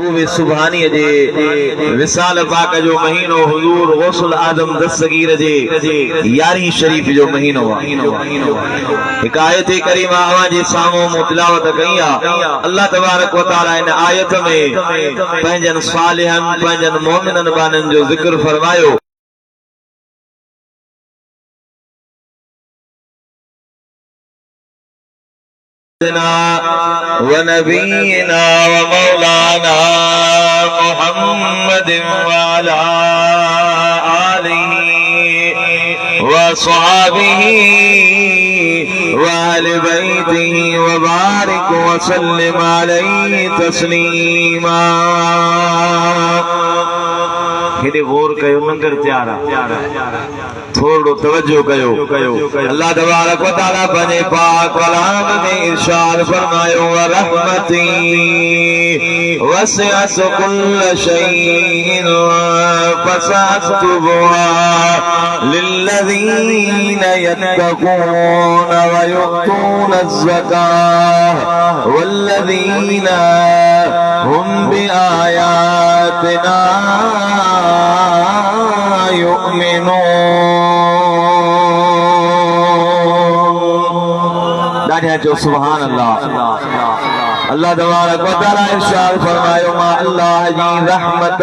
सुभानी जे विसाल पाक जो महीनो हुजूर गौसुल आदम दस्तगीर जे यारी शरीफ जो महीनो हिकायत करीमा आवा जे सामो मुतलावत कई अल्लाह तबारक व तआला इन आयत में पंजन सालिहन पंजन मोमिनन बानन जो जिक्र फरमायो। व नबीना व मौलाना मुहम्मद व अला आलिहि व सहाबिहि व अहले बैतिहि व बारिक व सल्लिम अलैहि तस्लीमा। हेॾे गौर कयो नंगर त्यारा थोड़ो तवज्जो कयो। अल्लाह तबारक व तआला बने पाक कलाम में इरशाद फरमायो व रहमती वसिअत कुल्ल शैइन फसअक्तुबुहा लिल्लज़ीन यत्तक़ून व यु'तून अज़्ज़काह वल्लज़ीन हुम बिआयातिना युमिनून। जो सुभान अल्लाह। अल्लाह तबारक व तआला इरशाद फरमायो मा अल्लाह जी रहमत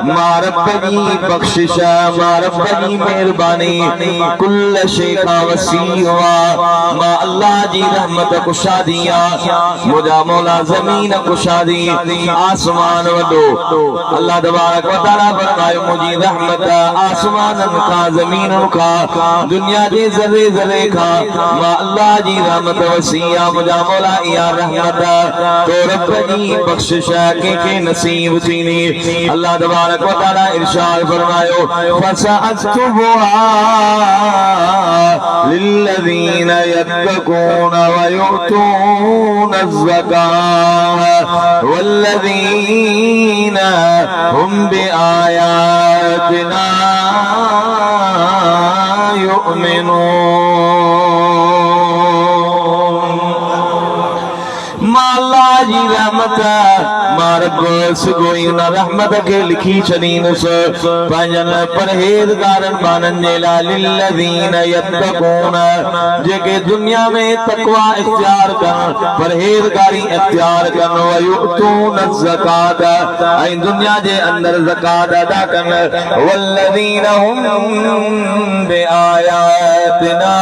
मा रब जी बख्शिश मा रब जी मेहरबानी कुल्ल शै का वसी हुआ मा अल्लाह जी रहमत कुशादिया मुझा मौला जमीन कुशादी आसमान वडो। अल्लाह तबारक व तआला फरमायो मुझी रहमत आसमान का जमीन का दुनिया जे जरे जरे का मा अल्लाह जी रहमत वसिया मुझा मौला या रहमत तो रब जी बख्शिश के नसीब थीनी। अल्लाह तबारक व तआला इरशाद फरमायो फसअक्तुबुहा लिल्लज़ीन यत्तक़ून व यु'तून अज़्ज़काह वल्लज़ीन हुम बिआयातिना युमिनून। जी रहमत मारब सुगोई न रहमत के लिखी चनीनुस पंजन परहेजगारन बानन जेला लिल्लज़ीन यत्तक़ून जेके दुनिया में तकवा इख्तियार कर परहेजगारी इख्तियार कर व यु'तून अज़्ज़कात ऐं दुनिया जे अंदर ज़कात अदा कर वल्लज़ीन हुम बिआयातिना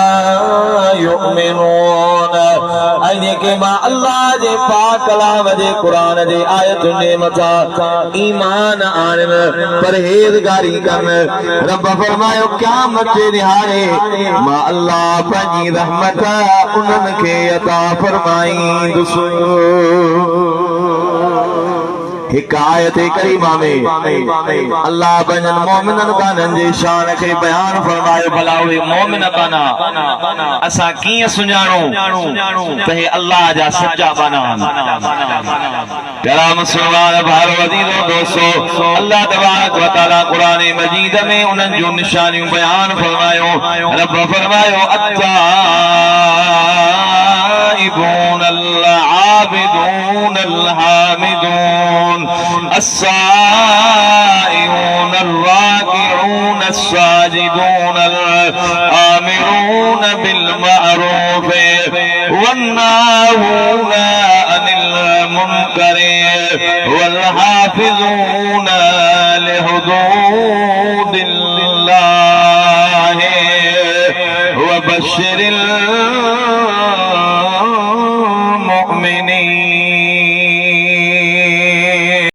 युमिनून ऐं जेके मां अल्लाह जे पाक कलाम जे कुरान जे आयतुन जे मथा ईमान आणन परहेजगारी कन रब फरमायो क़यामत जे दिहाड़े मां अल्लाह पंहिंजी रहमत उन्हनि खे अता फरमाईंदुसि। हिकायत करीमा में अल्लाह बनन मोमिनन बानन जे शान के बयान फरमायो भला वे मोमिन बाना असा कीअं सुञाणो त हे अल्लाह जा सच्चा बाना। प्यारा मुसलमान भाइरो अज़ीज़ो दोस्तो अल्लाह तबारक व तआला कुरान मजीद में उन्हनि जो निशानियूं बयान फरमायो। रब फरमायो अत्ताइबून अल-आबिदून अल-हामिदून अस्साइऊन अर्राकिऊन अस्साजिदून अल-आमिरून बिल-मअरूफ वन्नाहून अनिल मुनकर वल-हाफिज़ून लिहुदूदिल्लाह वबश्शिरिल मुमिनीन।